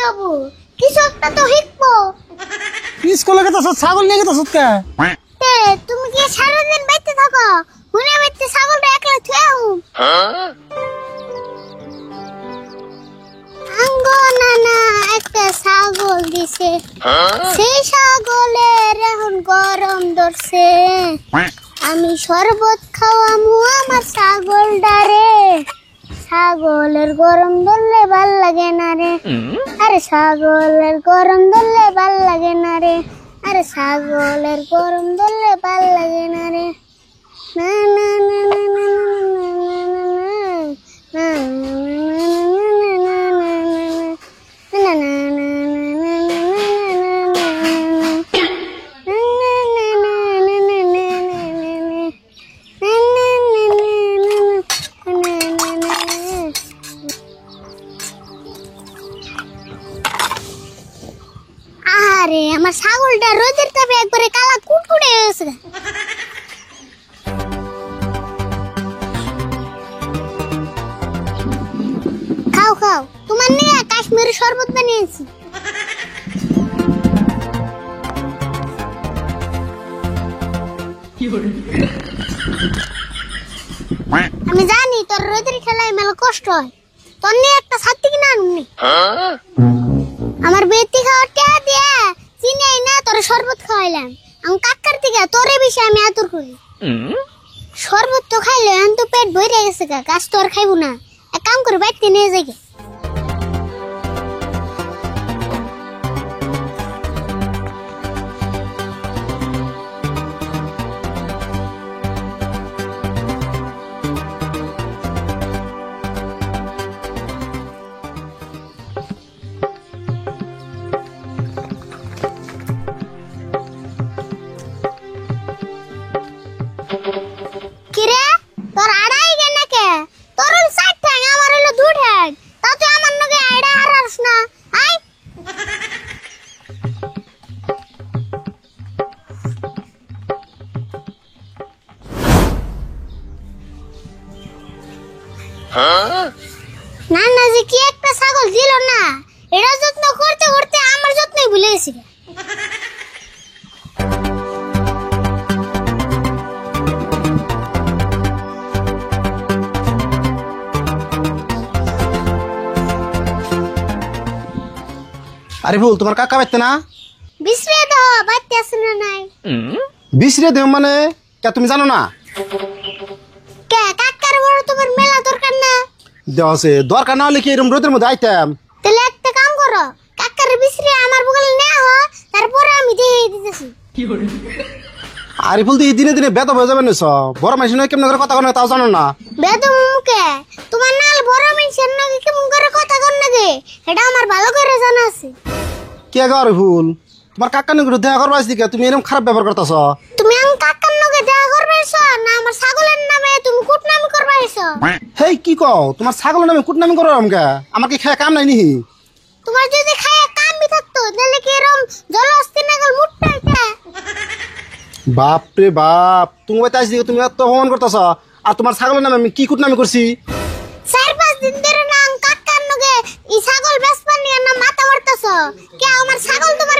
হবো কিছু একটা তো শিখবো। স্কুলে গেছস ছাগল নিয়ে গেছস কে? তুমি কি সারাদিন বাইতে থাকো? হুনে বাইতে ছাগলটা একলা থুয়ে আহুম। আঙ্গো নানা একটা ছাগল দিছে, সেই ছাগলের এখন গরম ধরছে। আমি শরবত খাওয়ামু আমার ছাগলটারে। ছাগলের গরম ধরলে ভাল লাগে না রে, আরে ছাগলের গরম ধরলে ভাল লাগে না রে, আরে ছাগলের গরম ধরলে ভাল লাগে না রে। না না না না না না আরে আমার ছাগলটা রোদের তাপে একবারে কালা কুটকুটে হয়ে গেছে। খাও খাও, তোমার নিয়ে কাশ্মীরি শরবত বানিয়েছি। আমি জানি তোর রোদের খেলায় মেলা কষ্ট হয়, তোর নিয়ে একটা ছাত্রী কিনা আনুনি। আমার বেটি খাওয়ার টেয়া দিয়ে চিনি না তোর শরবত খাওয়াইলাম। আমি কাকার থেকে তোরে বেশি আমি আদর করি। শরবত তো খাইলে এখন তো পেট ভরে গেছে, গাছ তো আর খাইবো না। এক কাম করে বাইতে নিয়ে যাই। কিরে তোর আড়াই গে নাকে? তোর হল 60 ঠ্যাং, আমার হলো 2 ঠ্যাং। তা তুই আমার নগে আইডা হারাস না। আই না না যে কি একটা ছাগল দিল না, এটা যত্ন করতে করতে আমার যত্নই ভুলে গেছি। আরে বল তোমার কাকা বাইতে না? বিছরে দাও, বাইতে আছে না নাই? বিছরে দেও মানে কে তুমি জানো না? কে কাকার বড় তোমার মেলা দরকার না? দেও আছে দরকার না হলে কি এরকম রোদের মধ্যে আইতাম? তাহলে একটা কাম করো, কাকার বিছরে আমার বগলে নেওয়া হয়, তারপরে আমি দিয়ে দিতেছি। আরে বল দি দিনে দিনে বেদ হয়ে যাবে না সব। বড় মানুষ নয় কেমন করে কথা কয় তাও জানো না? বেদম মুখে তোমার নাল বড় মানুষের নাকি কেমন করে কথা কন নাকি এটা আমার ভালো করে জানা আছে। কে গারে ফুল তোমার কাকার নগর দেখা করবা আসছি কে? তুমি এরকম খারাপ ব্যবহার করতেছ। তুমি আমার কাকার নাকি দেখা করবাইছো না আমার ছাগলের নামে তুমি কুটনামি করবাইছো? হেই কি কও, তোমার ছাগলের নামে কুটনামি করো আমকে? আমার কি খায় কাম নাই নিহি? তোমার যদি খায় কামই থাকতো তাহলে কি এরকম জলহস্তি নাগল মুট্টাইতে? বাপ রে বাপ, তুমি বাইতে আসছি তুমি এত অপমান করতেছ। আর তোমার ছাগলের নামে আমি কি কুটনামি করছি? 4-5 দিন ধরে না কাকার নাকি এই ছাগল বেচপান নিয়ে না মাথা মারতাছো। কে আমার ছাগল তোমার